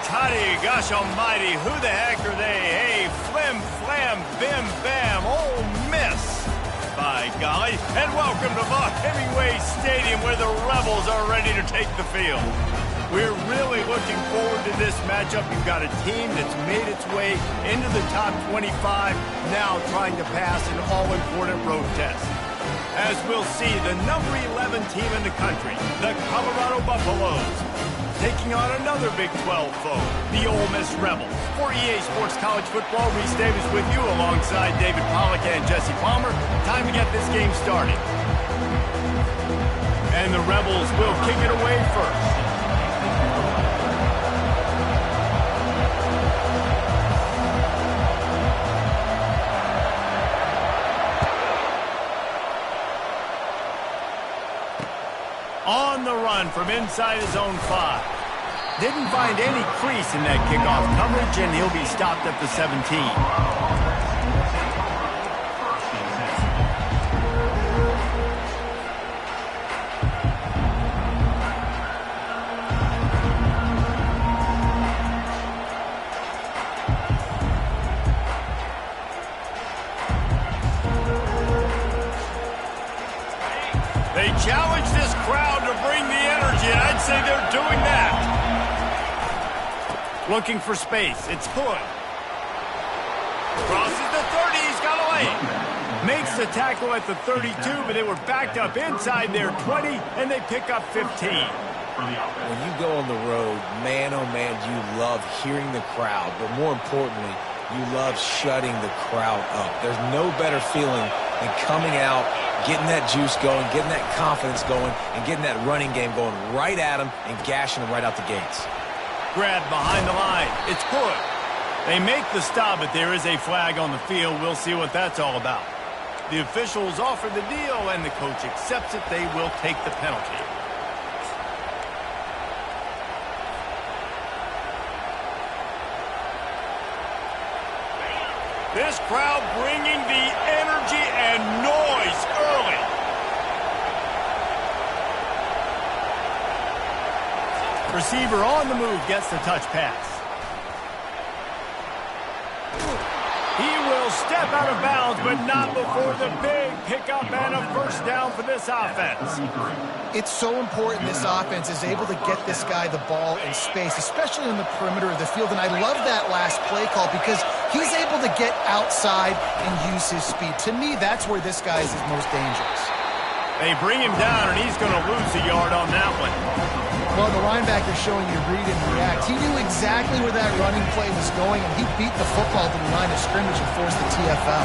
Toddy, gosh almighty, who the heck are they? Hey, flim, flam, bim, bam, Ole Miss. By golly, and welcome to Buck Hemingway Stadium where the Rebels are ready to take the field. We're really looking forward to this matchup. You've got a team that's made its way into the top 25, now trying to pass an all-important road test. As we'll see, the number 11 team in the country, the Colorado Buffaloes, taking on another Big 12 foe, the Ole Miss Rebels. For EA Sports College Football, Reese Davis with you alongside David Pollack and Jesse Palmer. Time to get this game started. And the Rebels will kick it away first. On the run from inside his own 5. Didn't find any crease in that kickoff coverage, and he'll be stopped at the 17. They challenge this crowd to bring the energy, and I'd say they're doing that. Looking for space. It's Hood. Crosses the 30. He's got a lane. Makes the tackle at the 32, but they were backed up inside their 20, and they pick up 15. When you go on the road, man, oh man, you love hearing the crowd, but more importantly, you love shutting the crowd up. There's no better feeling than coming out, getting that juice going, getting that confidence going, and getting that running game going right at them and gashing them right out the gates. Grab behind the line. It's Hood. They make the stop, but there is a flag on the field. We'll see what that's all about. The officials offer the deal, and the coach accepts it. They will take the penalty. This crowd bringing the energy and noise early. Receiver on the move gets the touch pass. He will step out of bounds, but not before the big pickup and a first down for this offense. It's so important this offense is able to get this guy the ball in space, especially on the perimeter of the field. And I love that last play call because he's able to get outside and use his speed. To me, that's where this guy is his most dangerous. They bring him down, and he's going to lose a yard on that one. Well, the linebacker's showing you read and react. He knew exactly where that running play was going, and he beat the football to the line of scrimmage and forced the TFL.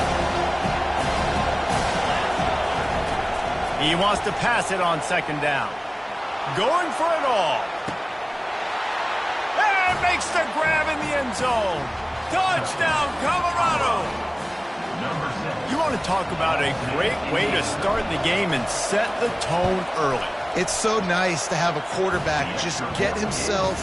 He wants to pass it on second down. Going for it all. And makes the grab in the end zone. Touchdown, Colorado. You want to talk about a great way to start the game and set the tone early. It's so nice to have a quarterback just get himself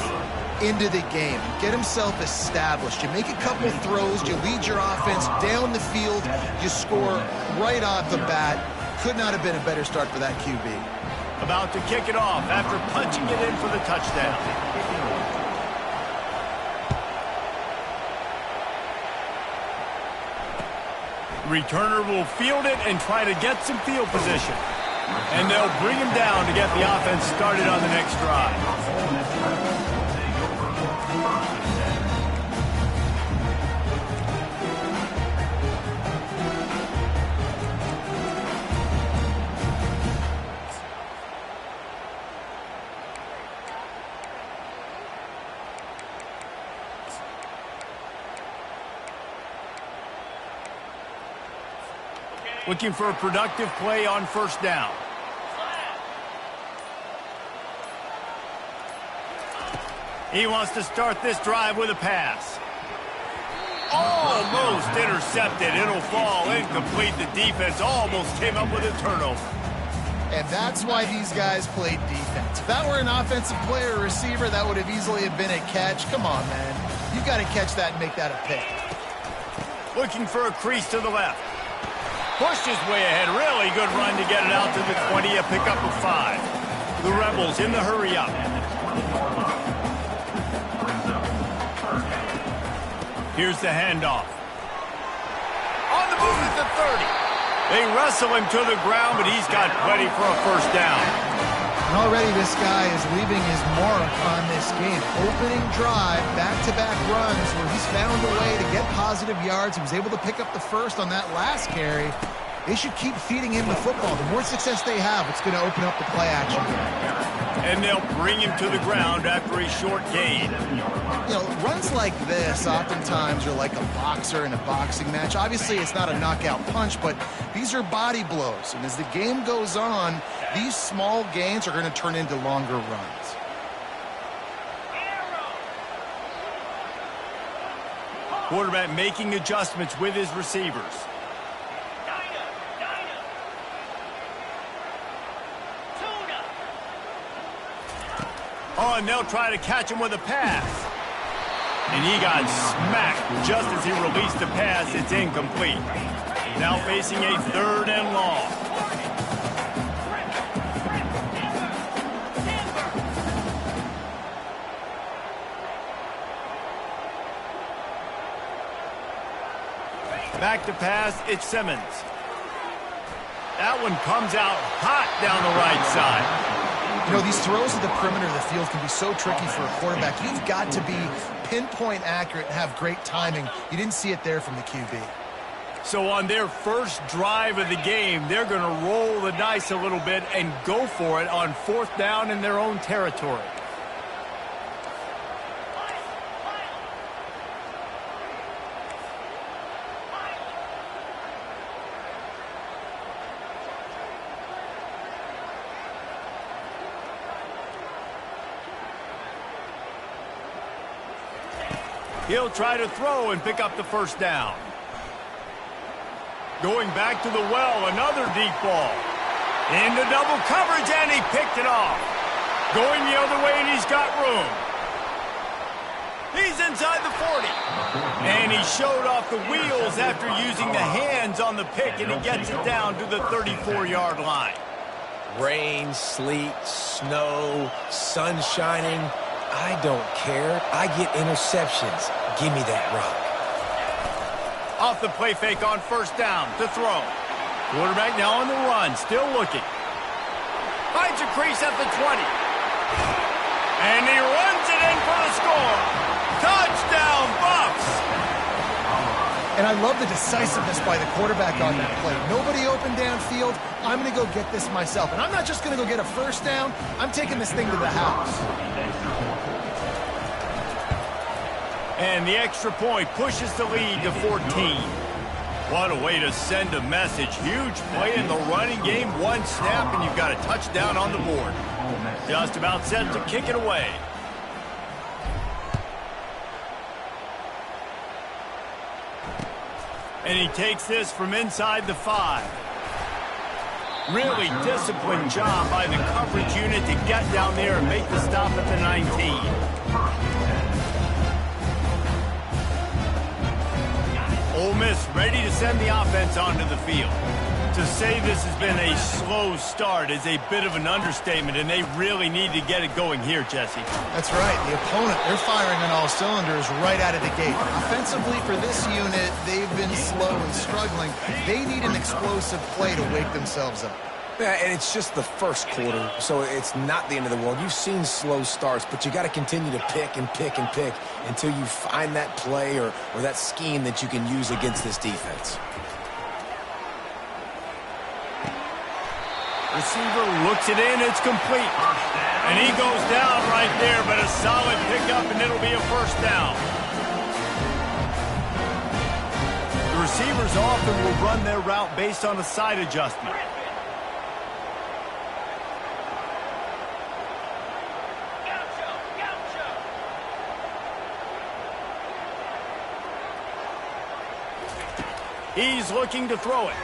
into the game, get himself established. You make a couple throws, you lead your offense down the field, you score right off the bat. Could not have been a better start for that QB. About to kick it off after punching it in for the touchdown. Returner will field it and try to get some field position. And they'll bring him down to get the offense started on the next drive. Looking for a productive play on first down. He wants to start this drive with a pass. Almost intercepted. It'll fall incomplete. The defense almost came up with a turnover. And that's why these guys played defense. If that were an offensive player or receiver, that would have easily have been a catch. Come on, man. You've got to catch that and make that a pick. Looking for a crease to the left. Pushed his way ahead. Really good run to get it out to the 20. A pickup of 5. The Rebels in the hurry up. Here's the handoff. On the move at the 30. They wrestle him to the ground, but he's got plenty for a first down. And already this guy is leaving his mark on this game. Opening drive, back-to-back runs where he's found a way to get positive yards. He was able to pick up the first on that last carry. They should keep feeding him the football. The more success they have, it's going to open up the play action. And they'll bring him to the ground after a short gain. You know, runs like this oftentimes are like a boxer in a boxing match. Obviously, it's not a knockout punch, but these are body blows. And as the game goes on, these small gains are going to turn into longer runs. Quarterback making adjustments with his receivers. Oh, and they'll try to catch him with a pass. And he got smacked just as he released the pass. It's incomplete. Now facing a 3rd and long. Back to pass, it's Simmons. That one comes out hot down the right side. You know, these throws at the perimeter of the field can be so tricky for a quarterback. You've got to be pinpoint accurate and have great timing. You didn't see it there from the QB. So on their first drive of the game, they're going to roll the dice a little bit and go for it on 4th down in their own territory. He'll try to throw and pick up the first down. Going back to the well, another deep ball. Into double coverage, and he picked it off. Going the other way, and he's got room. He's inside the 40. And he showed off the wheels after using the hands on the pick, and he gets it down to the 34-yard line. Rain, sleet, snow, sun shining. I don't care. I get interceptions. Give me that rock. Off the play fake on 1st down to throw. Quarterback now on the run, still looking. Finds a crease at the 20. And he runs it in for the score. Touchdown, Bucs! And I love the decisiveness by the quarterback on that play. Nobody open downfield. I'm going to go get this myself. And I'm not just going to go get a first down. I'm taking this thing to the house. And the extra point pushes the lead to 14. What a way to send a message. Huge play in the running game. One snap, and you've got a touchdown on the board. Just about set to kick it away. And he takes this from inside the 5. Really disciplined job by the coverage unit to get down there and make the stop at the 19. Ole Miss ready to send the offense onto the field. To say this has been a slow start is a bit of an understatement, and they really need to get it going here, Jesse. That's right. The opponent, they're firing on all cylinders right out of the gate. Offensively for this unit, they've been slow and struggling. They need an explosive play to wake themselves up. Yeah, and it's just the first quarter, so it's not the end of the world. You've seen slow starts, but you got to continue to pick and pick and pick until you find that play or that scheme that you can use against this defense. Receiver looks it in, it's complete. And he goes down right there, but a solid pickup, and it'll be a first down. The receivers often will run their route based on a side adjustment. He's looking to throw it.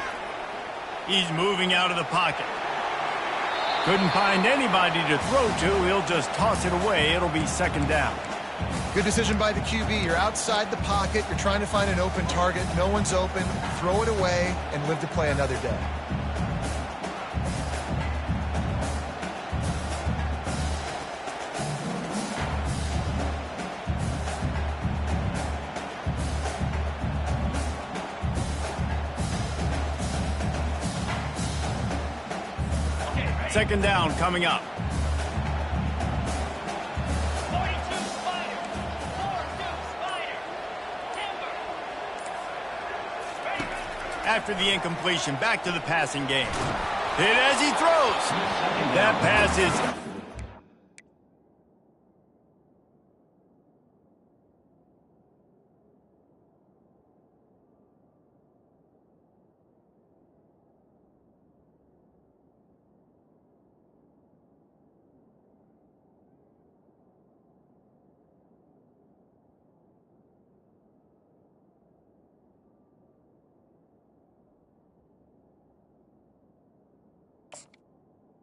He's moving out of the pocket. Couldn't find anybody to throw to. He'll just toss it away. It'll be 2nd down. Good decision by the QB. You're outside the pocket. You're trying to find an open target. No one's open. Throw it away and live to play another day. Second down coming up. After the incompletion, back to the passing game. Hit as he throws. That pass is...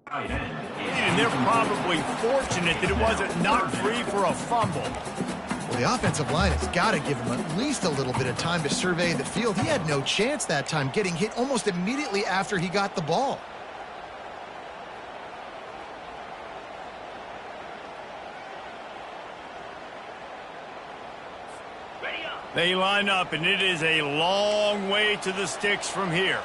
And they're probably fortunate that it wasn't knocked free for a fumble. Well, the offensive line has got to give him at least a little bit of time to survey the field. He had no chance that time, getting hit almost immediately after he got the ball. They line up, and it is a long way to the sticks from here.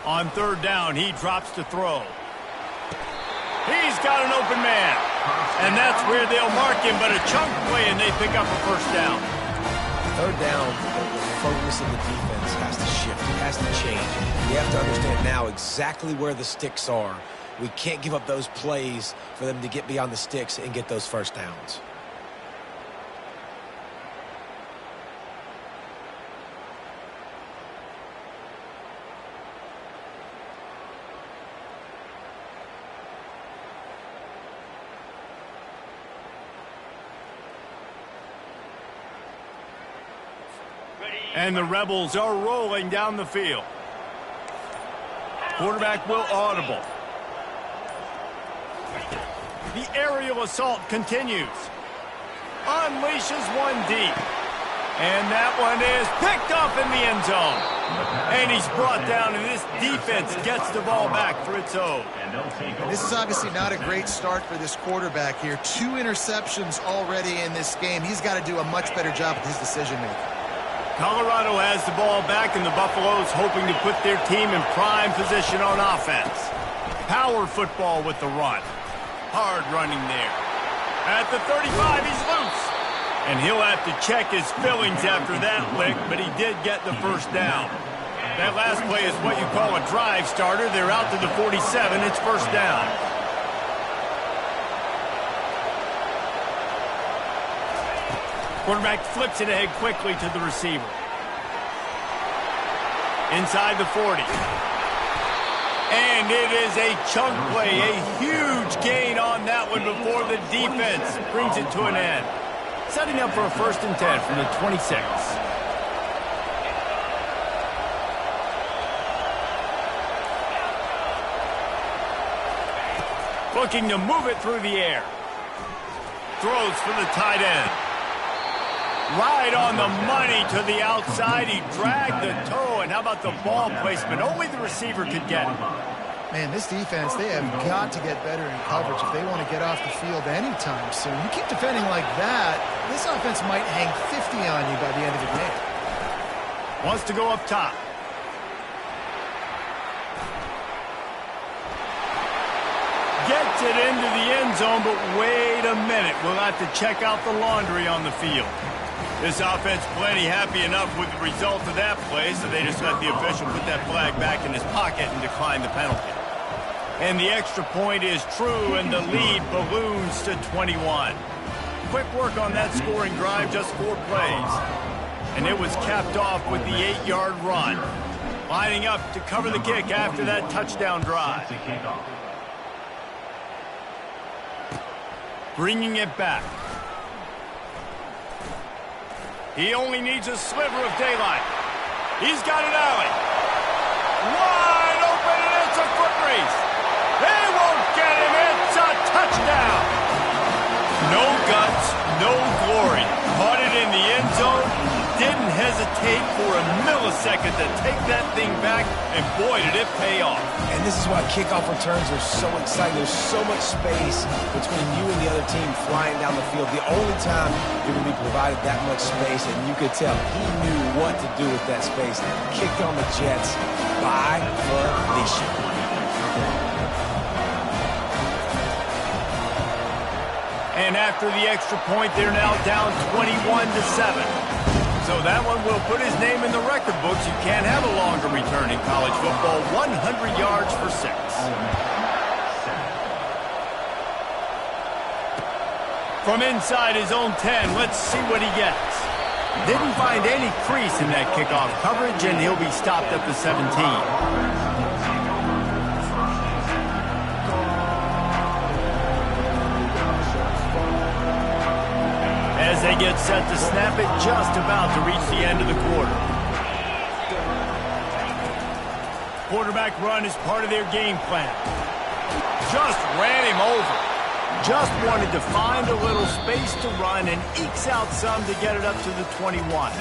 On third down, he drops to throw. He's got an open man. And that's where they'll mark him, but a chunk play, and they pick up a first down. Third down, the focus of the defense has to shift. It has to change. We have to understand now exactly where the sticks are. We can't give up those plays for them to get beyond the sticks and get those first downs. And the Rebels are rolling down the field. Quarterback will audible. The aerial assault continues. Unleashes one deep. And that one is picked up in the end zone. And he's brought down, and this defense gets the ball back for its own. And this is obviously not a great start for this quarterback here. 2 interceptions already in this game. He's got to do a much better job with his decision-making. Colorado has the ball back, and the Buffaloes hoping to put their team in prime position on offense. Power football with the run. Hard running there. At the 35, he's loose. And he'll have to check his fillings after that lick, but he did get the first down. That last play is what you call a drive starter. They're out to the 47. It's first down. Quarterback flips it ahead quickly to the receiver. Inside the 40. And it is a chunk play, a huge gain on that one before the defense brings it to an end. Setting up for a 1st and 10 from the 26. Looking to move it through the air. Throws for the tight end. Right on the money to the outside. He dragged the toe, and how about the ball placement? Only the receiver could get it. Man, this defense, they have got to get better in coverage if they want to get off the field anytime soon. You keep defending like that, this offense might hang 50 on you by the end of the game. Wants to go up top. Gets it into the end zone, but wait a minute. We'll have to check out the laundry on the field. This offense plenty happy enough with the result of that play, so they just let the official put that flag back in his pocket and decline the penalty. And the extra point is true, and the lead balloons to 21. Quick work on that scoring drive, just 4 plays. And it was capped off with the 8-yard run. Lining up to cover the kick after that touchdown drive. Bringing it back. He only needs a sliver of daylight. He's got an alley. Wide open, and it's a foot race. They won't get him. It's a touchdown. No guts, no glory. Caught it in the end zone. didn't hesitate for a millisecond to take that thing back, and boy, did it pay off. And this is why kickoff returns are so exciting. There's so much space between you and the other team flying down the field. The only time you're going to be provided that much space, and you could tell he knew what to do with that space. Kicked on the Jets by Felicia. And after the extra point, they're now down 21-7. So that one will put his name in the record books. You can't have a longer return in college football. 100 yards for 6. From inside his own 10, let's see what he gets. Didn't find any crease in that kickoff coverage, and he'll be stopped at the 17. As they get set to snap it, just about to reach the end of the quarter. Quarterback run is part of their game plan. Just ran him over. Just wanted to find a little space to run and ekes out some to get it up to the 21.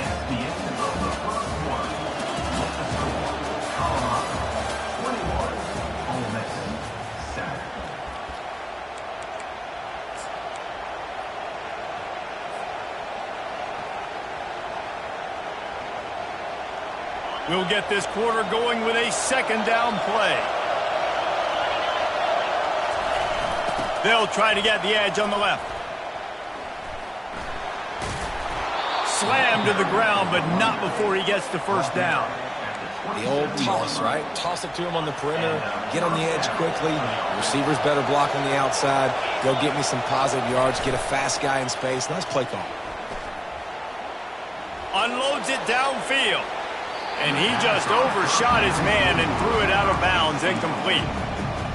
We'll get this quarter going with a second down play. They'll try to get the edge on the left. Slammed to the ground, but not before he gets the first down. The old toss, right? Toss it to him on the perimeter, get on the edge quickly. Receivers better block on the outside. Go get me some positive yards, get a fast guy in space. Nice play call. Unloads it downfield. And he just overshot his man and threw it out of bounds, incomplete.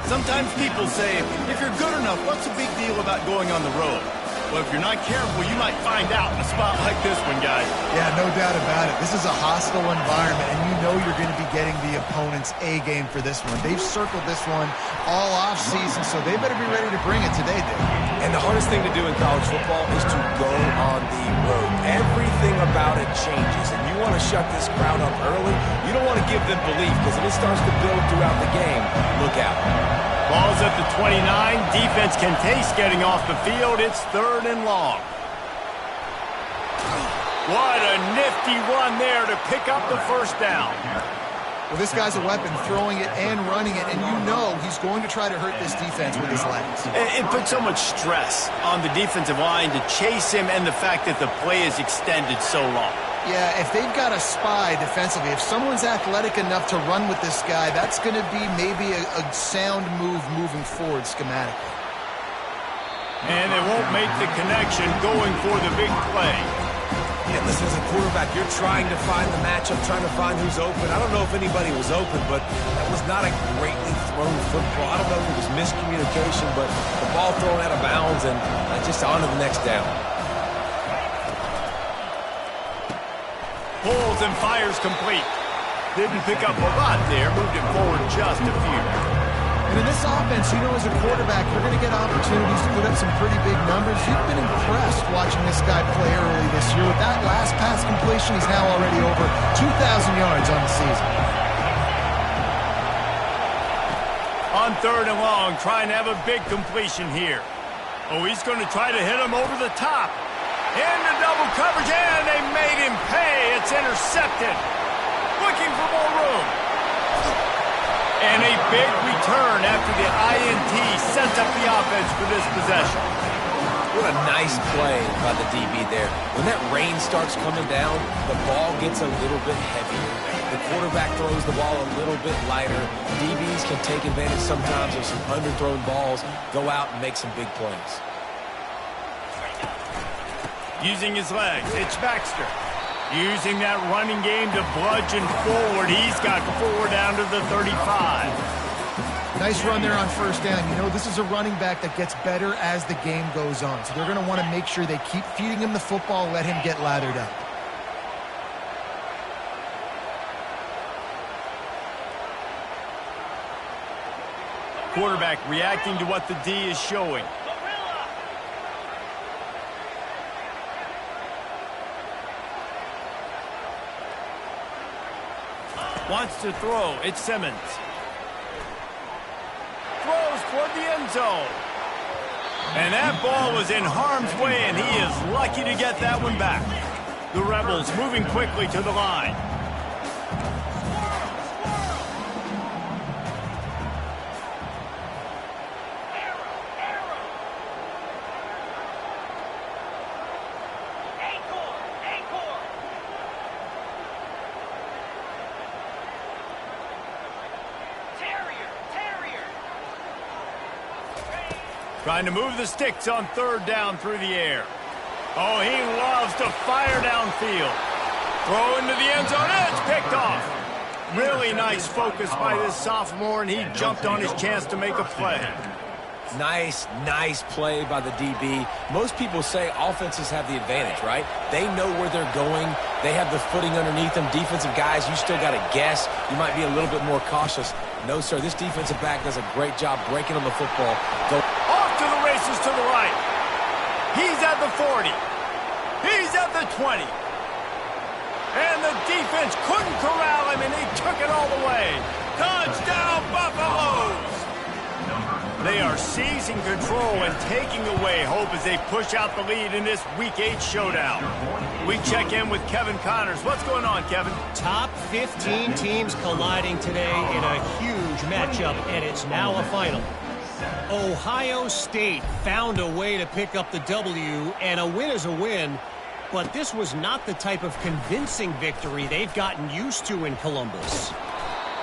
Sometimes people say, if you're good enough, what's the big deal about going on the road? Well, if you're not careful, you might find out in a spot like this one, guys. Yeah, no doubt about it. This is a hostile environment, and you know you're going to be getting the opponent's A game for this one. They've circled this one all offseason, so they better be ready to bring it today, Dave. And the hardest thing to do in college football is to go on the road. Everything about it changes, and you want to shut this crowd up early. You don't want to give them belief, because if it starts to build throughout the game, look out. Ball's at the 29. Defense can taste getting off the field. It's 3rd and long. What a nifty run there to pick up the first down. Well, this guy's a weapon, throwing it and running it, and you know he's going to try to hurt this defense with his legs. It puts so much stress on the defensive line to chase him, and the fact that the play is extended so long. Yeah, if they've got a spy defensively, if someone's athletic enough to run with this guy, that's going to be maybe a sound move moving forward schematically. And they won't make the connection going for the big play. Yeah, listen, as a quarterback, you're trying to find the matchup, trying to find who's open. I don't know if anybody was open, but that was not a greatly thrown football. I don't know if it was miscommunication, but the ball thrown out of bounds and just on to the next down. Pulls and fires complete. Didn't pick up a lot there, moved it forward just a few. And in this offense, you know, as a quarterback, you're going to get opportunities to put up some pretty big numbers. You've been impressed watching this guy play early this year. With that last pass completion, he's now already over 2,000 yards on the season. On 3rd and long, trying to have a big completion here. Oh, he's going to try to hit him over the top. Into double coverage, and they made him pay. It's intercepted. Looking for more room. And a big return after the INT sets up the offense for this possession. What a nice play by the DB there. When that rain starts coming down, the ball gets a little bit heavier. The quarterback throws the ball a little bit lighter. DBs can take advantage sometimes of some underthrown balls, go out and make some big plays. Using his legs, it's Baxter. Using that running game to bludgeon forward. He's got 4 down to the 35. Nice run there on first down. You know, this is a running back that gets better as the game goes on. So they're going to want to make sure they keep feeding him the football, let him get lathered up. Quarterback reacting to what the D is showing. Wants to throw. It's Simmons. Throws toward the end zone. And that ball was in harm's way, and he is lucky to get that one back. The Rebels moving quickly to the line. Trying to move the sticks on third down through the air. Oh, he loves to fire downfield. Throw into the end zone, and it's picked off. Really nice focus by this sophomore, and he jumped on his chance to make a play. Nice play by the DB. Most people say offenses have the advantage, right? They know where they're going. They have the footing underneath them. Defensive guys, you still got to guess. You might be a little bit more cautious. No, sir, this defensive back does a great job breaking on the football. Off to the races to the right. He's at the 40. He's at the 20. And the defense couldn't corral him, and he took it all the way. Touchdown, Buffaloes! They are seizing control and taking away hope as they push out the lead in this Week 8 showdown. We check in with Kevin Connors. What's going on, Kevin? Top 15 teams colliding today in a huge matchup, and it's now a final. Ohio State found a way to pick up the W, and a win is a win, but this was not the type of convincing victory they've gotten used to in Columbus.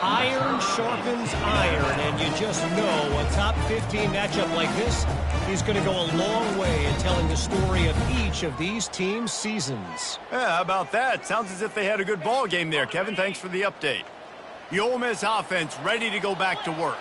Iron sharpens iron, and you just know a top 15 matchup like this is going to go a long way in telling the story of each of these teams' seasons. Yeah, how about that? Sounds as if they had a good ball game there, Kevin. Thanks for the update. The Ole Miss offense ready to go back to work.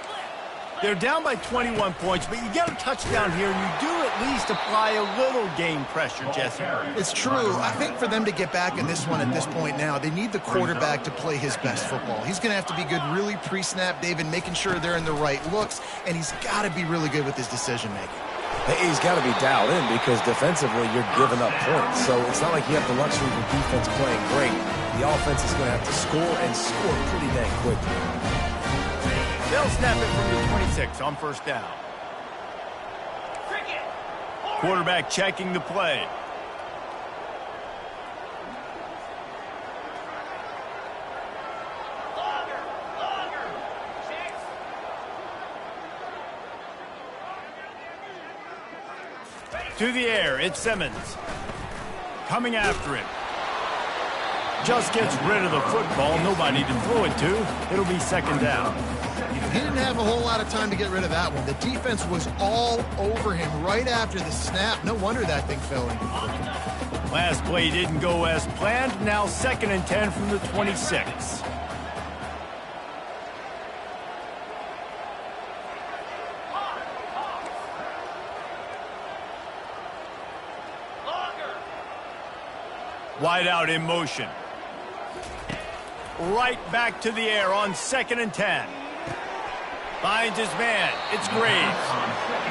They're down by 21 points, but you get a touchdown here, and you do at least apply a little game pressure, Jesse. It's true. I think for them to get back in this one at this point now, they need the quarterback to play his best football. He's going to have to be good really pre-snap, David, making sure they're in the right looks, and he's got to be really good with his decision-making. He's got to be dialed in because defensively you're giving up points. So it's not like you have the luxury of defense playing great. The offense is going to have to score and score pretty dang quickly. They'll snap it from the 26 on first down. Quarterback checking the play. To the air, it's Simmons. Coming after him. Just gets rid of the football. Nobody to throw it to. It'll be second down. He didn't have a whole lot of time to get rid of that one. The defense was all over him right after the snap. No wonder that thing fell in. Last play didn't go as planned. Now second and 10 from the 26. Wide out in motion. Right back to the air on second and 10. Finds his man. It's Graves.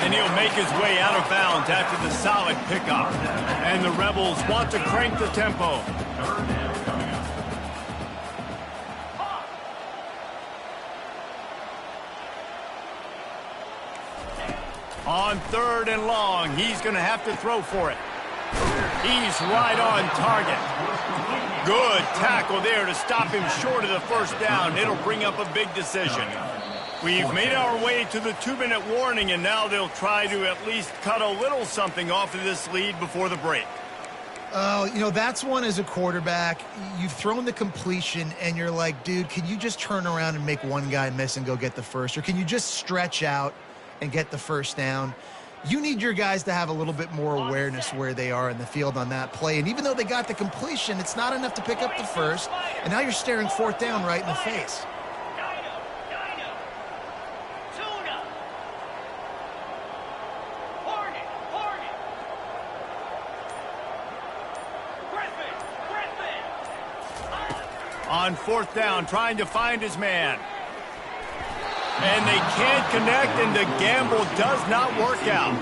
And he'll make his way out of bounds after the solid pickup. And the Rebels want to crank the tempo. On third and long, he's going to have to throw for it. He's right on target. Good tackle there to stop him short of the first down. It'll bring up a big decision. We've made our way to the 2-minute warning, and now they'll try to at least cut a little something off of this lead before the break. Oh, you know, that's one as a quarterback. You've thrown the completion, and you're like, dude, can you just turn around and make one guy miss and go get the first? Or can you just stretch out and get the first down? You need your guys to have a little bit more awareness where they are in the field on that play. And even though they got the completion, it's not enough to pick up the first. And now you're staring fourth down right in the face. On fourth down, trying to find his man. And they can't connect, and the gamble does not work out.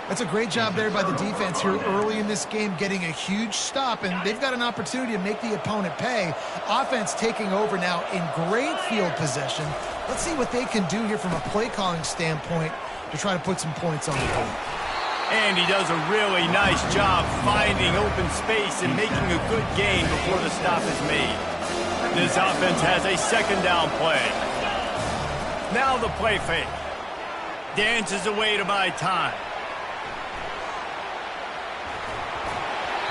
That's a great job there by the defense here early in this game, getting a huge stop, and they've got an opportunity to make the opponent pay. Offense taking over now in great field possession. Let's see what they can do here from a play-calling standpoint to try to put some points on the board. And he does a really nice job finding open space and making a good gain before the stop is made. This offense has a second down play. Now the play fake. Dances away to buy time.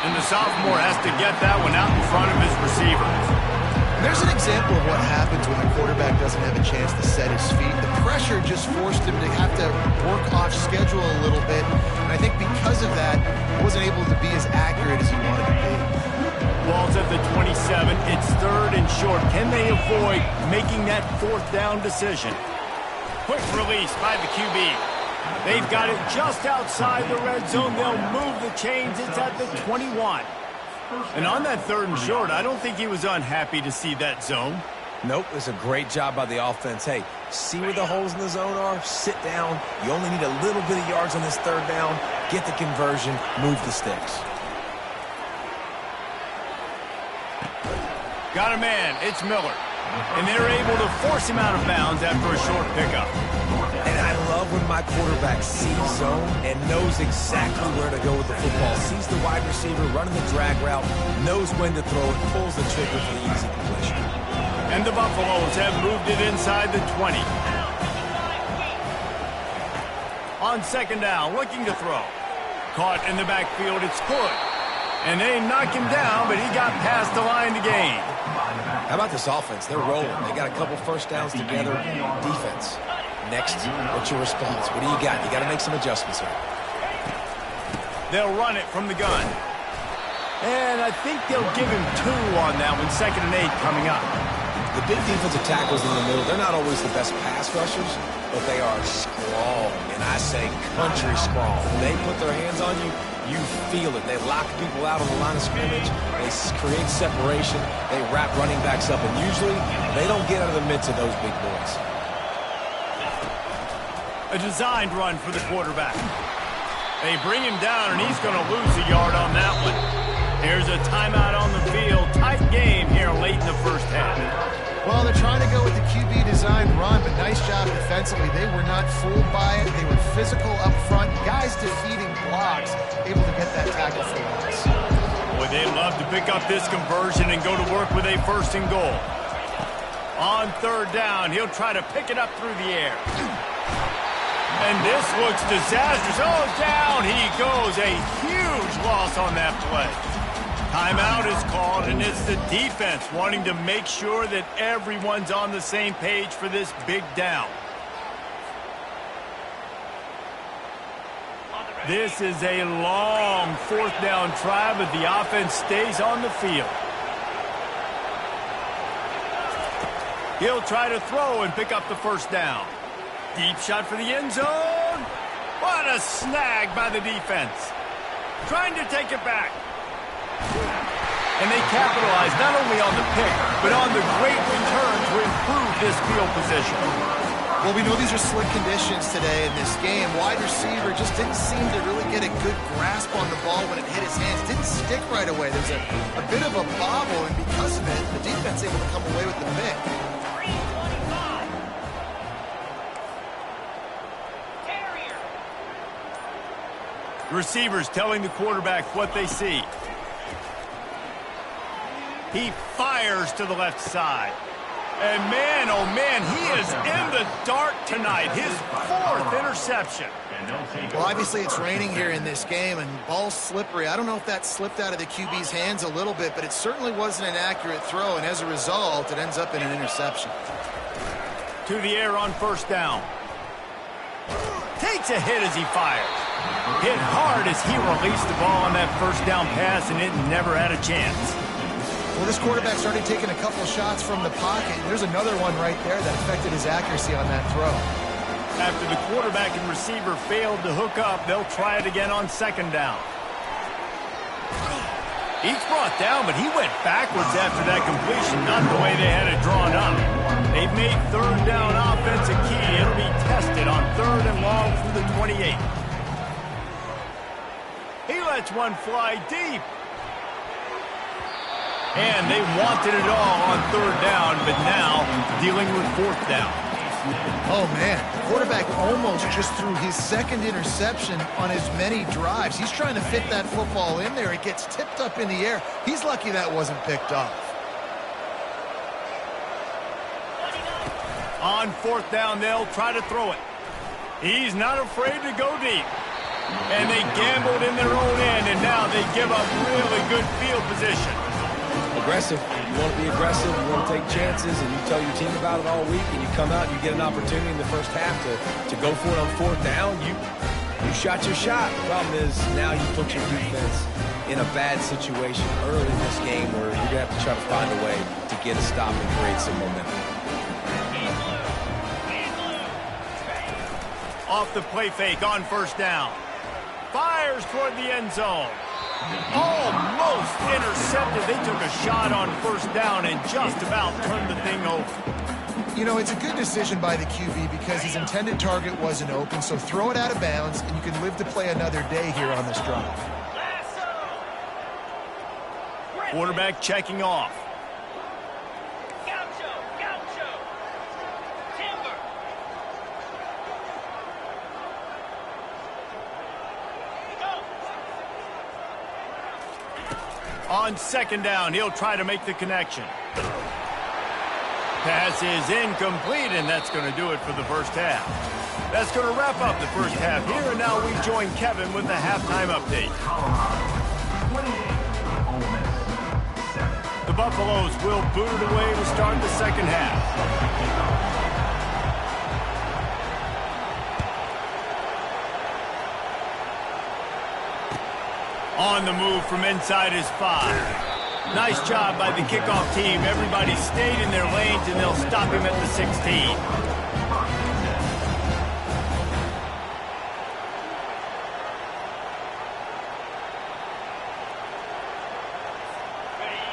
And the sophomore has to get that one out in front of his receivers. There's an example of what happens when the quarterback doesn't have a chance to set his feet. The pressure just forced him to have to work off schedule a little bit. And I think because of that, he wasn't able to be as accurate as he wanted to be. Ball's at the 27. It's third and short. Can they avoid making that fourth down decision? Quick release by the QB. They've got it just outside the red zone. They'll move the chains. It's at the 21. And on that third and short, I don't think he was unhappy to see that zone. Nope, it's a great job by the offense. Hey, see where the holes in the zone are? Sit down. You only need a little bit of yards on this third down. Get the conversion. Move the sticks. Got a man. It's Miller. And they're able to force him out of bounds after a short pickup. And I love when my quarterback sees zone and knows exactly where to go with the football. Sees the wide receiver running the drag route, knows when to throw it, pulls the trigger for the easy completion. And the Buffaloes have moved it inside the 20. On second down, looking to throw. Caught in the backfield, it's good. And they knock him down, but he got past the line to gain. How about this offense? They're rolling. They got a couple first downs together. Defense. Next, what's your response? What do you got? You got to make some adjustments here. They'll run it from the gun. And I think they'll give him 2 on that one. 2nd and 8 coming up. The big defensive tackles in the middle, they're not always the best pass rushers, but they are strong, and I say country strong. When they put their hands on you, you feel it. They lock people out on the line of scrimmage. They create separation. They wrap running backs up, and usually they don't get out of the midst of those big boys. A designed run for the quarterback. They bring him down, and he's going to lose a yard on that one. There's a timeout on the field. Tight game here late in the first half. Well, they're trying to go with the QB design run, but nice job defensively. They were not fooled by it. They were physical up front. Guys defeating blocks, able to get that tackle for once. Boy, they love to pick up this conversion and go to work with a 1st and goal. On third down, he'll try to pick it up through the air. And this looks disastrous. Oh, down he goes. A huge loss on that play. Timeout is called, and it's the defense wanting to make sure that everyone's on the same page for this big down. This is a long 4th down try, but the offense stays on the field. He'll try to throw and pick up the 1st down. Deep shot for the end zone. What a snag by the defense. Trying to take it back. And they capitalize not only on the pick, but on the great return to improve this field position. Well, we know these are slick conditions today in this game. Wide receiver just didn't seem to really get a good grasp on the ball when it hit his hands. Didn't stick right away. There's a bit of a bobble, and because of it, the defense able to come away with the pick. Receivers telling the quarterback what they see. He fires to the left side. And man, oh man, he is in the dark tonight. His 4th interception. Well, obviously it's raining here in this game, and ball's slippery. I don't know if that slipped out of the QB's hands a little bit, but it certainly wasn't an accurate throw, and as a result, it ends up in an interception. To the air on 1st down. Takes a hit as he fires. Hit hard as he released the ball on that 1st down pass, and it never had a chance. Well, this quarterback started taking a couple shots from the pocket. There's another one right there that affected his accuracy on that throw. After the quarterback and receiver failed to hook up, they'll try it again on 2nd down. He's brought down, but he went backwards after that completion, not the way they had it drawn up. They've made 3rd down offense a key. It'll be tested on 3rd and long from the 28. lets one fly deep. And they wanted it all on third down, but now dealing with fourth down. Oh, man. The quarterback almost just threw his second interception on as many drives. He's trying to fit that football in there. It gets tipped up in the air. He's lucky that wasn't picked off. On fourth down, they'll try to throw it. He's not afraid to go deep. And they gambled in their own end, and now they give up really good field position. Aggressive. You want to be aggressive, you want to take chances, and you tell your team about it all week, and you come out and you get an opportunity in the first half to go for it on fourth down. You shot your shot. The problem is now you put your defense in a bad situation early in this game where you're going to have to try to find a way to get a stop and create some momentum. Off the play fake on first down. Fires toward the end zone. Almost intercepted. They took a shot on first down and just about turned the thing over. You know, it's a good decision by the QB because his intended target wasn't open, so throw it out of bounds, and you can live to play another day here on this drive. Quarterback checking off. On second down, he'll try to make the connection. Pass is incomplete, and that's going to do it for the first half. That's going to wrap up the first half here, and now we join Kevin with the halftime update. The Buffaloes will boot it away to start the second half. On the move from inside his 5. Nice job by the kickoff team. Everybody stayed in their lanes, and they'll stop him at the 16.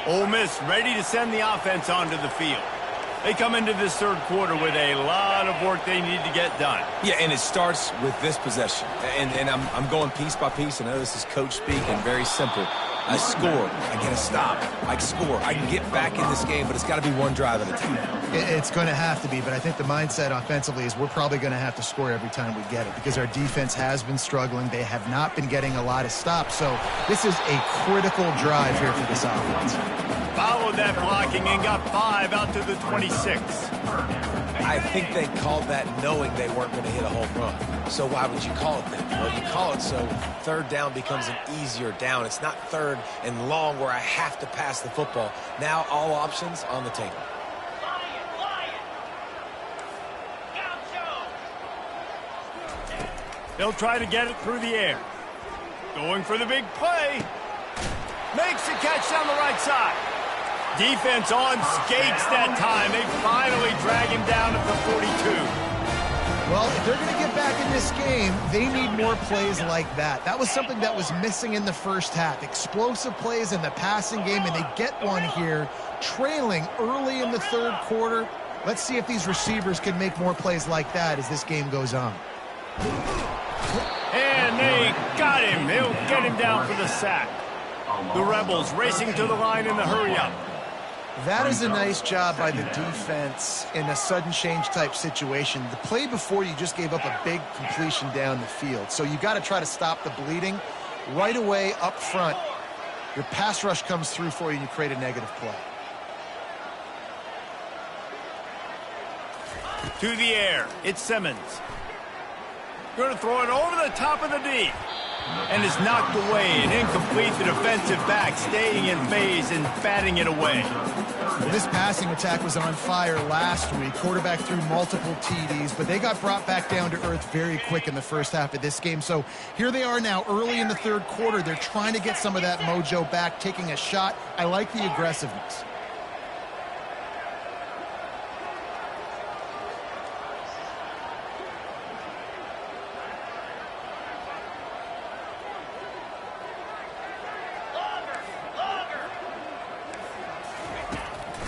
Ole Miss ready to send the offense onto the field. They come into this third quarter with a lot of work they need to get done. Yeah, and it starts with this possession. And I'm going piece by piece. I know this is coach speak and very simple. I score. I get a stop. I score. I can get back in this game, but it's got to be one drive at a time. It's going to have to be, but I think the mindset offensively is we're probably going to have to score every time we get it because our defense has been struggling. They have not been getting a lot of stops, so this is a critical drive here for this offense. Followed that blocking and got 5 out to the 26. I think they called that knowing they weren't going to hit a home run. So why would you call it that? Well, you call it so third down becomes an easier down. It's not third and long where I have to pass the football. Now all options on the table. They'll try to get it through the air. Going for the big play. Makes the catch down the right side. Defense on skates that time. They finally drag him down at the 42. Well, if they're going to get back in this game, they need more plays like that. That was something that was missing in the first half. Explosive plays in the passing game, and they get one here, trailing early in the third quarter. Let's see if these receivers can make more plays like that as this game goes on. And they got him. They'll get him down for the sack. The Rebels racing to the line in the hurry-up. That is a nice job by the defense in a sudden change type situation. The play before, you just gave up a big completion down the field. So you got to try to stop the bleeding right away up front. Your pass rush comes through for you and you create a negative play. To the air. It's Simmons. Going to throw it over the top of the D. And is knocked away and incomplete. The defensive back staying in phase and batting it away. Well, this passing attack was on fire last week. Quarterback threw multiple TDs, but they got brought back down to earth very quick in the first half of this game. So here they are now early in the third quarter. They're trying to get some of that mojo back, taking a shot. I like the aggressiveness.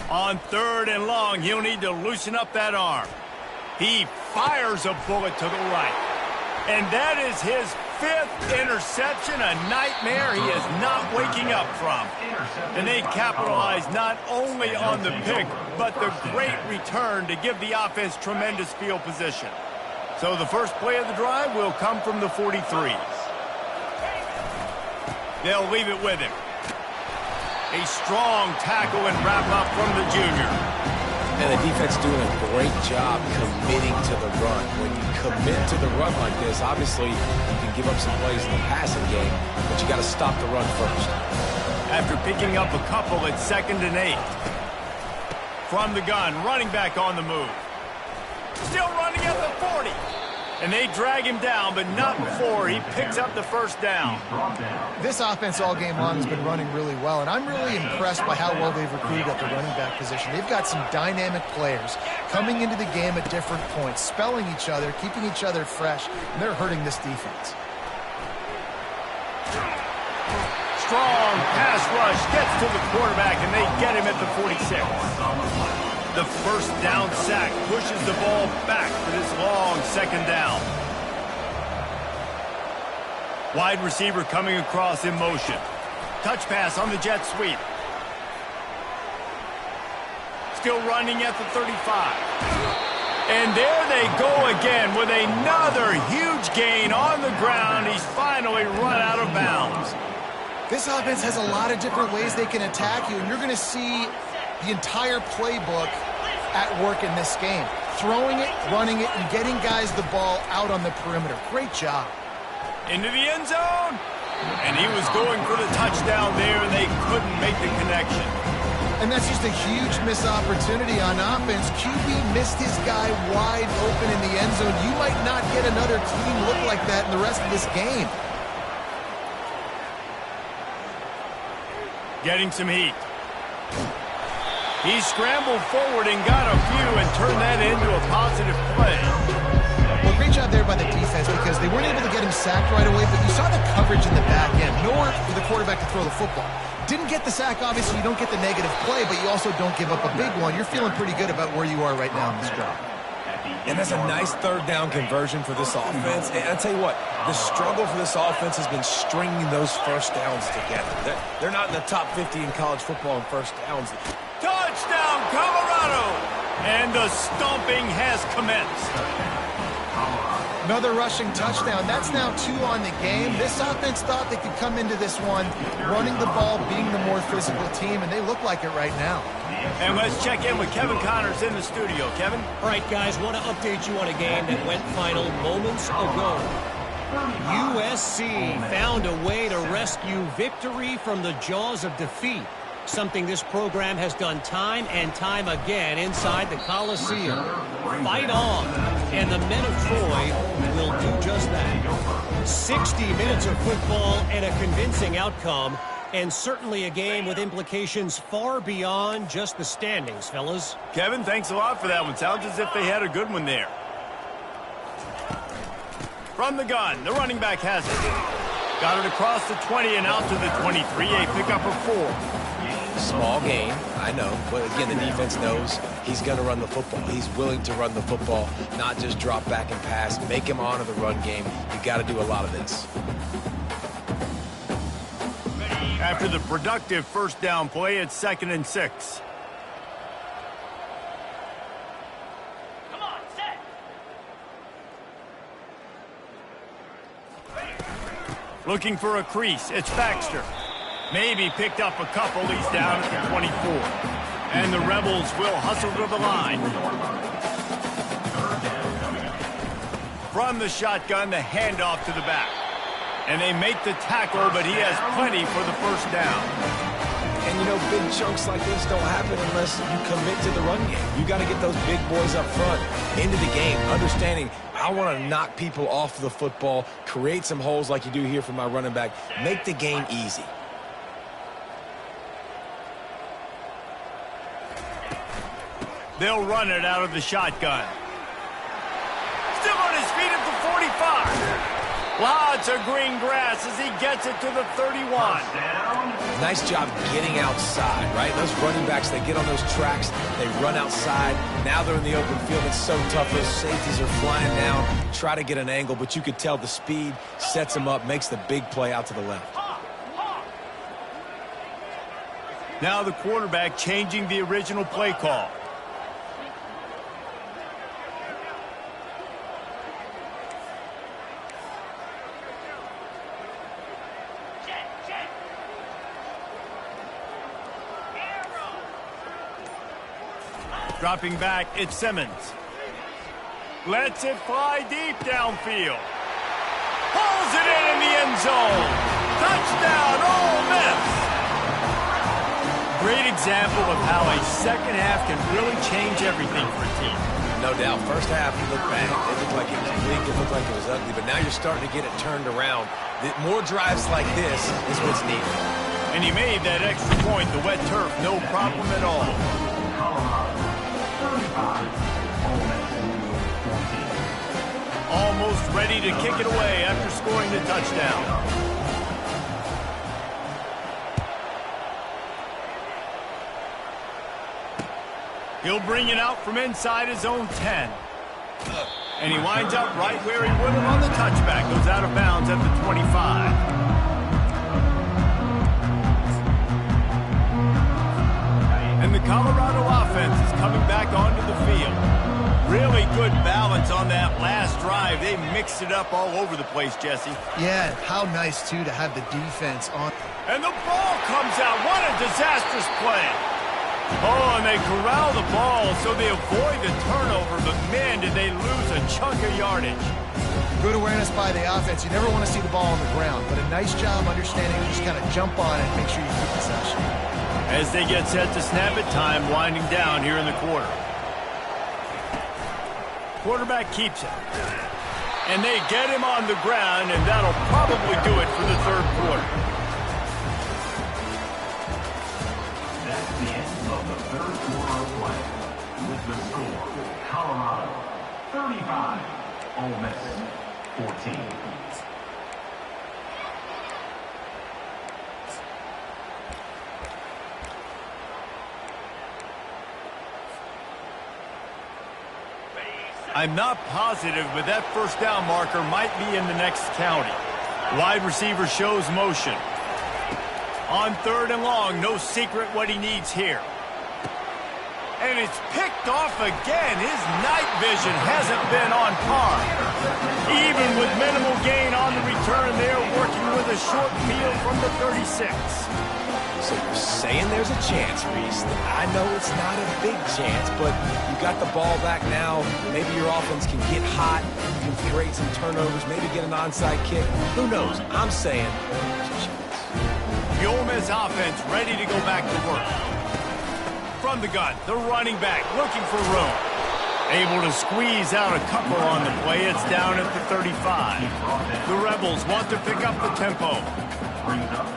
On third and long, he'll need to loosen up that arm. He fires a bullet to the right. And that is his fifth interception, a nightmare he is not waking up from. And they capitalize not only on the pick, but the great return to give the offense tremendous field position. So the first play of the drive will come from the 43. They'll leave it with him. A strong tackle and wrap-up from the junior. And the defense doing a great job committing to the run. When you commit to the run like this, obviously you can give up some plays in the passing game, but you got to stop the run first. After picking up a couple, it's 2nd and 8. From the gun, running back on the move. Still running at the 40. And they drag him down, but not before he picks up the first down. This offense all game long has been running really well, and I'm really impressed by how well they've recruited at the running back position. They've got some dynamic players coming into the game at different points, spelling each other, keeping each other fresh, and they're hurting this defense. Strong pass rush gets to the quarterback, and they get him at the 46. The first down sack pushes the ball back for this long 2nd down. Wide receiver coming across in motion. Touch pass on the jet sweep. Still running at the 35. And there they go again with another huge gain on the ground. He's finally run out of bounds. This offense has a lot of different ways they can attack you, and you're going to see the entire playbook at work in this game. Throwing it, running it, and getting guys the ball out on the perimeter. Great job. Into the end zone. And he was going for the touchdown there, and they couldn't make the connection. And that's just a huge missed opportunity on offense. QB missed his guy wide open in the end zone. You might not get another team look like that in the rest of this game. Getting some heat. He scrambled forward and got a few and turned that into a positive play. Well, great job there by the defense because they weren't able to get him sacked right away, but you saw the coverage in the back end. Nowhere for the quarterback to throw the football. Didn't get the sack, obviously. You don't get the negative play, but you also don't give up a big one. You're feeling pretty good about where you are right now in this drive. And that's a nice 3rd down conversion for this offense. And I'll tell you what, the struggle for this offense has been stringing those first downs together. They're not in the top 50 in college football in first downs. Touchdown, Colorado! And the stomping has commenced. Another rushing touchdown. That's now 2 on the game. This offense thought they could come into this one running the ball, being the more physical team, and they look like it right now. And let's check in with Kevin Connors in the studio. Kevin? All right, guys, want to update you on a game that went final moments ago. USC found a way to rescue victory from the jaws of defeat, something this program has done time and time again inside the Coliseum. Fight on, and the men of Troy will do just that. 60 minutes of football and a convincing outcome, and certainly a game with implications far beyond just the standings, fellas. Kevin, thanks a lot for that one. Sounds as if they had a good one there. From the gun, the running back has it. Got it across the 20 and out to the 23, a pickup of 4. Small gain, I know, but again, the defense knows he's going to run the football. He's willing to run the football, not just drop back and pass, make him honor the run game. You got to do a lot of this. After the productive first down play, it's 2nd and 6. Come on, set. Looking for a crease, it's Baxter. Maybe picked up a couple. He's down at the 24. And the Rebels will hustle to the line. From the shotgun, the handoff to the back. And they make the tackle, but he has plenty for the first down. And, you know, big chunks like this don't happen unless you commit to the run game. You got to get those big boys up front into the game, understanding I want to knock people off the football, create some holes like you do here for my running back, make the game easy. They'll run it out of the shotgun. Still on his feet at the 45. Lots of green grass as he gets it to the 31. Nice job getting outside, right? Those running backs, they get on those tracks, they run outside. Now they're in the open field. It's so tough. Those safeties are flying down, try to get an angle, but you could tell the speed sets them up, makes the big play out to the left. Now the quarterback changing the original play call. Dropping back, it's Simmons. Lets it fly deep downfield. Pulls it in the end zone. Touchdown, Ole Miss. Great example of how a second half can really change everything for a team. No doubt. First half, it looked bad. It looked like it was weak. It looked like it was ugly. But now you're starting to get it turned around. More drives like this is what's needed. And he made that extra point, the wet turf, no problem at all. Almost ready to kick it away after scoring the touchdown. He'll bring it out from inside his own 10. And he winds up right where he would have on the touchback. Goes out of bounds at the 25. And the Colorado offense is coming back onto the field. Really good balance on that last drive. They mixed it up all over the place, Jesse. Yeah, how nice, too, to have the defense on. And the ball comes out. What a disastrous play. Oh, and they corral the ball so they avoid the turnover, but man, did they lose a chunk of yardage. Good awareness by the offense. You never want to see the ball on the ground, but a nice job understanding to just kind of jump on it and make sure you keep possession. As they get set to snap it, time winding down here in the quarter. Quarterback keeps it. And they get him on the ground, and that'll probably do it for the third quarter. That's the end of the third quarter of play. With the score, Colorado 35, Ole Miss 14. I'm not positive, but that first down marker might be in the next county. Wide receiver shows motion. On third and long, no secret what he needs here. And it's picked off again. His night vision hasn't been on par. Even with minimal gain on the return, they're working with a short field from the 36. So you're saying there's a chance, Reese. I know it's not a big chance, but you got the ball back now. Maybe your offense can get hot. You can create some turnovers, maybe get an onside kick. Who knows? I'm saying there's a chance. The Ole Miss offense ready to go back to work. From the gun, the running back looking for room. Able to squeeze out a couple on the play. It's down at the 35. The Rebels want to pick up the tempo. Brings up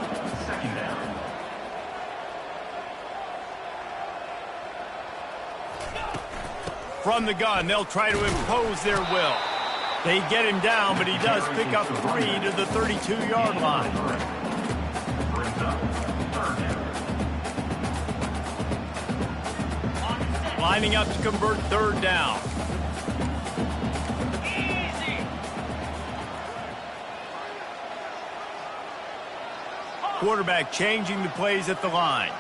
second down. From the gun, they'll try to impose their will. They get him down, but he does pick up 3 to the 32-yard line. Brings up third down. Lining up to convert third down. Quarterback changing the plays at the line.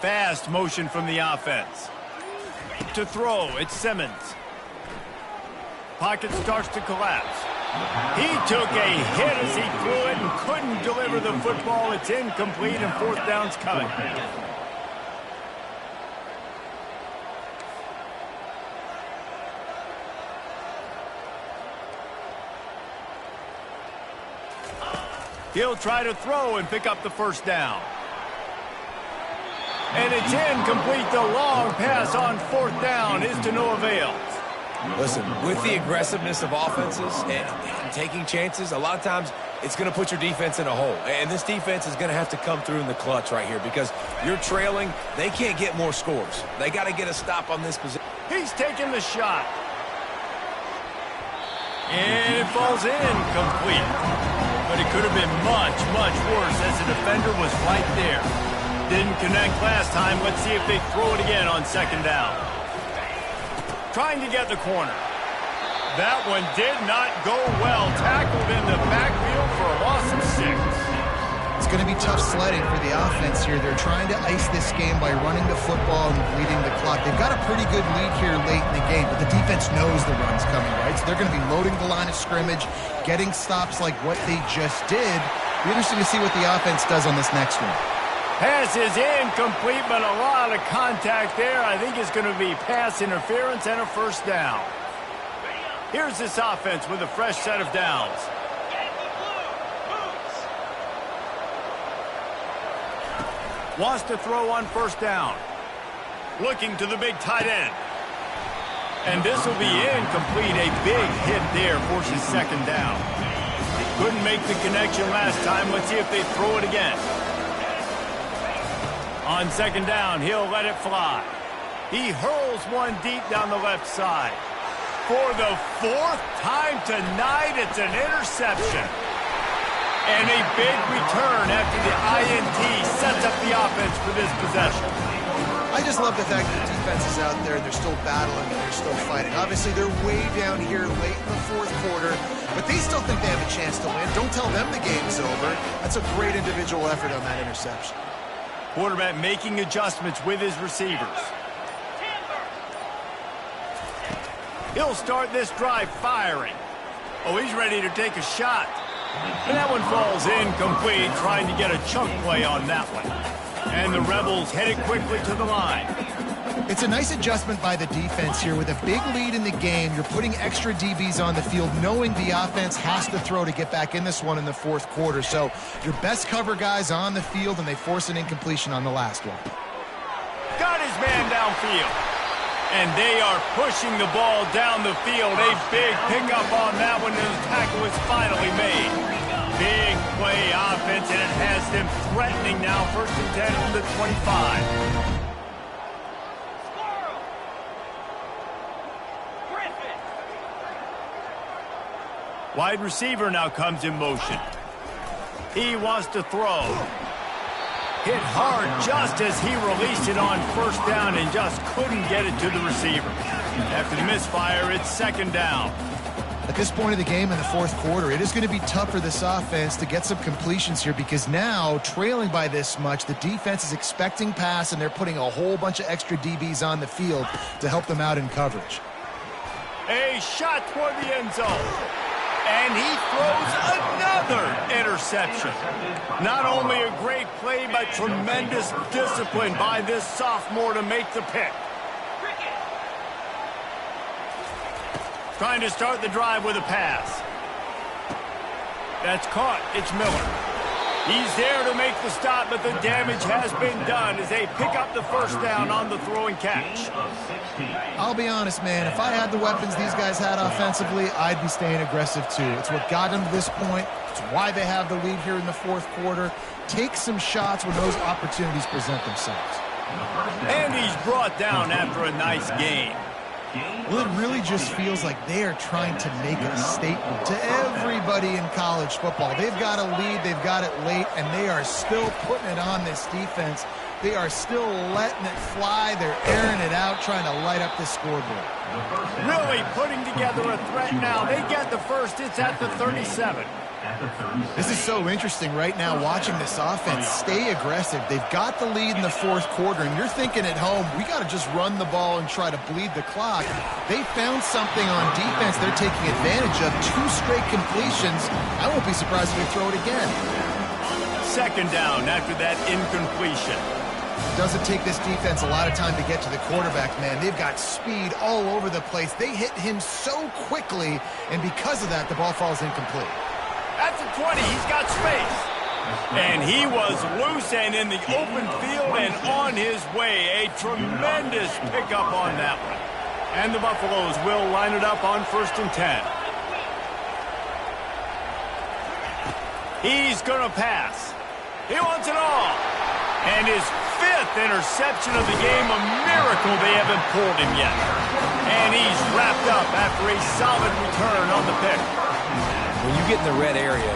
Fast motion from the offense. To throw, it's Simmons. Pocket starts to collapse. He took a hit as he threw it and couldn't deliver the football. It's incomplete and fourth down's coming. He'll try to throw and pick up the first down. And it's incomplete. The long pass on fourth down is to no avail. Listen, with the aggressiveness of offenses and taking chances, a lot of times it's going to put your defense in a hole. And this defense is going to have to come through in the clutch right here because you're trailing. They can't get more scores. They got to get a stop on this position. He's taking the shot. And it falls in complete. But it could have been much, much worse as the defender was right there. Didn't connect last time. Let's see if they throw it again on second down. Trying to get the corner. That one did not go well. Tackled in the backfield for a loss of 6. It's going to be tough sledding for the offense here. They're trying to ice this game by running the football and bleeding the clock. They've got a pretty good lead here late in the game, but the defense knows the run's coming, right? So they're going to be loading the line of scrimmage, getting stops like what they just did. Be interesting to see what the offense does on this next one. Pass is incomplete, but a lot of contact there. I think it's going to be pass interference and a first down. Here's this offense with a fresh set of downs. Wants to throw on first down. Looking to the big tight end. And this will be incomplete. A big hit there forces second down. Couldn't make the connection last time. Let's see if they throw it again. On second down, he'll let it fly. He hurls one deep down the left side. For the 4th time tonight, it's an interception. And a big return after the INT sets up the offense for this possession. I just love the fact that the defense is out there and they're still battling and they're still fighting. Obviously, they're way down here late in the 4th quarter, but they still think they have a chance to win. Don't tell them the game's over. That's a great individual effort on that interception. Quarterback making adjustments with his receivers. He'll start this drive firing. Oh, he's ready to take a shot. And that one falls incomplete, trying to get a chunk play on that one. And the Rebels headed quickly to the line. It's a nice adjustment by the defense here. With a big lead in the game, you're putting extra DBs on the field, knowing the offense has to throw to get back in this one in the 4th quarter. So your best cover guys on the field, and they force an incompletion on the last one. Got his man downfield. And they are pushing the ball down the field. A big pickup on that one, and the tackle is finally made. Big play offense, and it has them threatening now. 1st and 10 from the 25. Wide receiver now comes in motion. He wants to throw. Hit hard just as he released it on first down and just couldn't get it to the receiver. After the misfire, it's second down. At this point of the game in the 4th quarter, it is going to be tough for this offense to get some completions here because now, trailing by this much, the defense is expecting pass and they're putting a whole bunch of extra DBs on the field to help them out in coverage. A shot toward the end zone. And he throws another interception. Not only a great play, but tremendous discipline by this sophomore to make the pick. Trying to start the drive with a pass. That's caught. It's Miller. He's there to make the stop, but the damage has been done as they pick up the first down on the throw and catch. I'll be honest, man. If I had the weapons these guys had offensively, I'd be staying aggressive too. It's what got them to this point. It's why they have the lead here in the 4th quarter. Take some shots when those opportunities present themselves. And he's brought down after a nice game. Well, it really just feels like they are trying to make a statement to everybody in college football. They've got a lead, they've got it late, and they are still putting it on this defense. They are still letting it fly. They're airing it out, trying to light up the scoreboard. Really putting together a threat now. They get the first. It's at the 37. This is so interesting right now, watching this offense stay aggressive. They've got the lead in the 4th quarter, and you're thinking at home, we got to just run the ball and try to bleed the clock. They found something on defense they're taking advantage of. 2 straight completions. I won't be surprised if they throw it again. Second down after that incompletion. Doesn't take this defense a lot of time to get to the quarterback, man. They've got speed all over the place. They hit him so quickly, and because of that, the ball falls incomplete. At the 20, he's got space. And he was loose and in the open field and on his way. A tremendous pickup on that one. And the Buffaloes will line it up on 1st and 10. He's going to pass. He wants it all. And his 5th interception of the game, a miracle they haven't pulled him yet. And he's wrapped up after a solid return on the pick. When you get in the red area,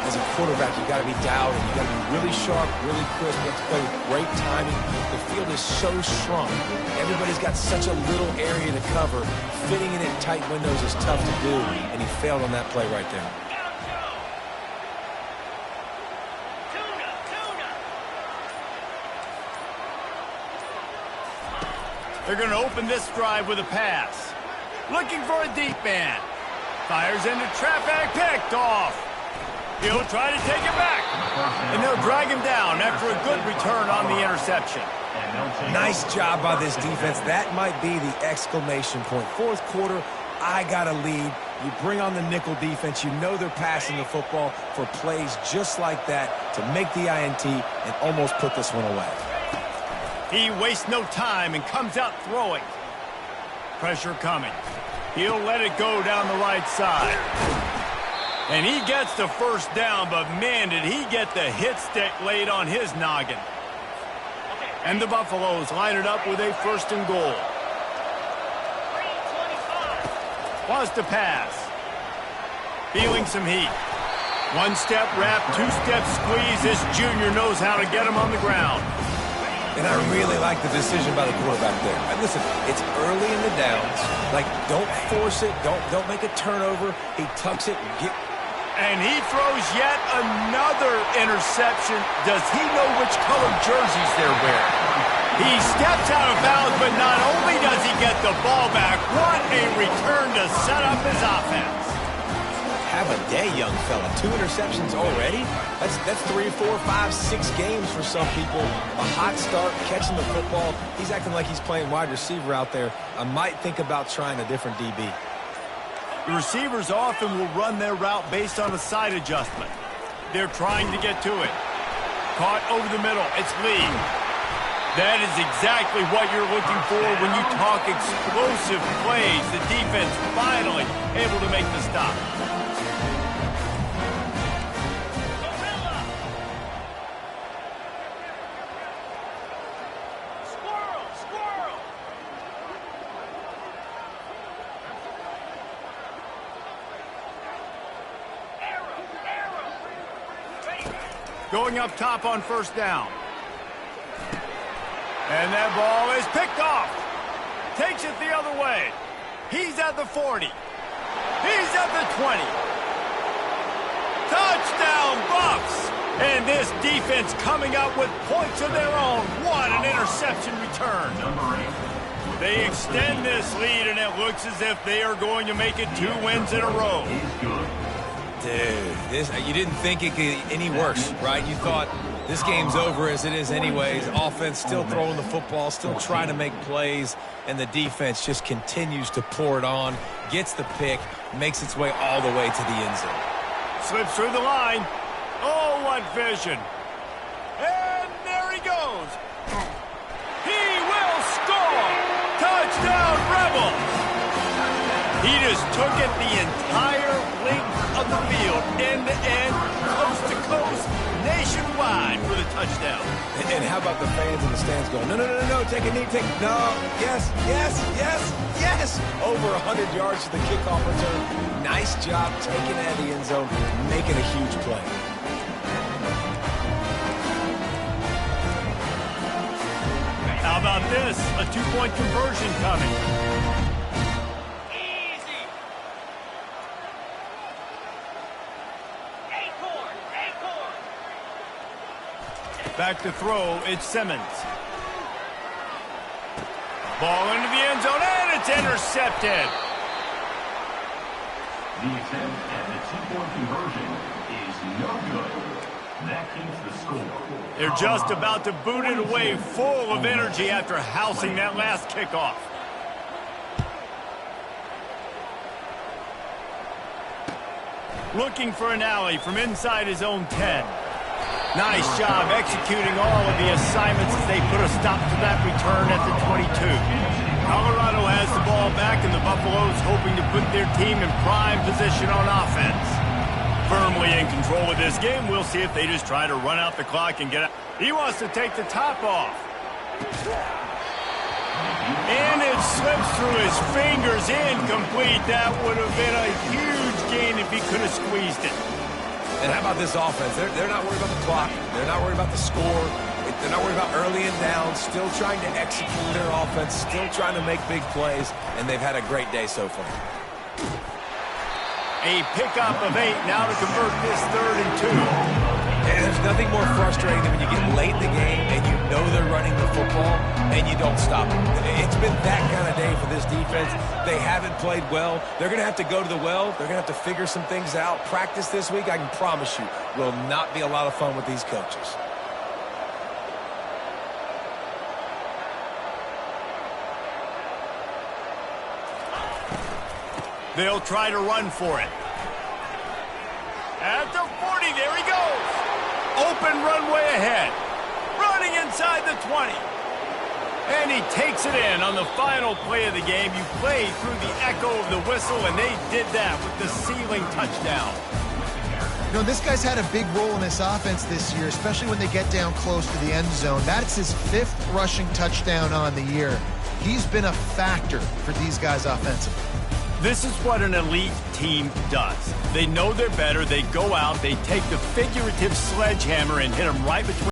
as a quarterback, you got to be dialed in. You got to be really sharp, really crisp. You have to play with great timing. The field is so shrunk. Everybody's got such a little area to cover. Fitting it in tight windows is tough to do, and he failed on that play right there. They're going to open this drive with a pass. Looking for a deep man. Fires into traffic, picked off. He'll try to take it back. And they'll drag him down after a good return on the interception. Nice job by this defense. That might be the exclamation point. 4th quarter, I got a lead. You bring on the nickel defense. You know they're passing the football for plays just like that to make the INT and almost put this one away. He wastes no time and comes out throwing. Pressure coming. He'll let it go down the right side. And he gets the 1st down, but man, did he get the hit stick laid on his noggin. And the Buffaloes line it up with a 1st and goal. Wants to pass. Feeling some heat. 1-step wrap, 2-step squeeze. This junior knows how to get him on the ground. And I really like the decision by the quarterback there. And listen, it's early in the downs. Like, don't force it. Don't make a turnover. He tucks it. And he throws yet another interception. Does he know which color jerseys they're wearing? He steps out of bounds, but not only does he get the ball back, what a return to set up his offense. Have a day, young fella. 2 interceptions already? That's 3, 4, 5, 6 games for some people. A hot start, catching the football. He's acting like he's playing wide receiver out there. I might think about trying a different DB. The receivers often will run their route based on a side adjustment. They're trying to get to it. Caught over the middle. It's Lee. That is exactly what you're looking for when you talk explosive plays. The defense finally able to make the stop. Going up top on 1st down. And that ball is picked off. Takes it the other way. He's at the 40. He's at the 20. Touchdown, Buffs! And this defense coming up with points of their own. What an interception return. They extend this lead, and it looks as if they are going to make it 2 wins in a row. Dude, you didn't think it could get any worse, right? You thought this game's over as it is anyways. Offense still throwing the football, still trying to make plays, and the defense just continues to pour it on, gets the pick, makes its way all the way to the end zone. Slips through the line. Oh, what vision. And there he goes. He will score. Touchdown, Rebels. He just took it the entire length of the field, end-to-end, coast-to-coast, nationwide for the touchdown. And how about the fans in the stands going, no, take a knee, no, yes, over 100 yards to the kickoff return. Nice job taking it out of the end zone, making a huge play. How about this? A 2-point conversion coming. Back to throw, it's Simmons. Ball into the end zone, and it's intercepted. The attempt at the 2-point conversion is no good. That keeps the score. They're just about to boot it away, full of energy after housing that last kickoff. Looking for an alley from inside his own 10. Nice job executing all of the assignments as they put a stop to that return at the 22. Colorado has the ball back, and the Buffaloes hoping to put their team in prime position on offense. Firmly in control of this game. We'll see if they just try to run out the clock and get out. He wants to take the top off. And it slips through his fingers, incomplete. That would have been a huge gain if he could have squeezed it. And how about this offense? They're not worried about the clock. They're not worried about the score. They're not worried about early and down. Still trying to execute their offense. Still trying to make big plays. And they've had a great day so far. A pickup of 8 now to convert this 3rd and 2. And there's nothing more frustrating than when you get late in the game and you know they're running the football and you don't stop them. It's been that kind of day for this defense. They haven't played well. They're going to have to go to the well. They're going to have to figure some things out. Practice this week, I can promise you, will not be a lot of fun with these coaches. They'll try to run for it. At the 40, there he goes. Open runway ahead. Running inside the 20. And he takes it in on the final play of the game. You play through the echo of the whistle, and they did that with the ceiling touchdown. You know, this guy's had a big role in this offense this year, especially when they get down close to the end zone. That's his 5th rushing touchdown on the year. He's been a factor for these guys offensively. This is what an elite team does. They know they're better. They go out, they take the figurative sledgehammer and hit them right between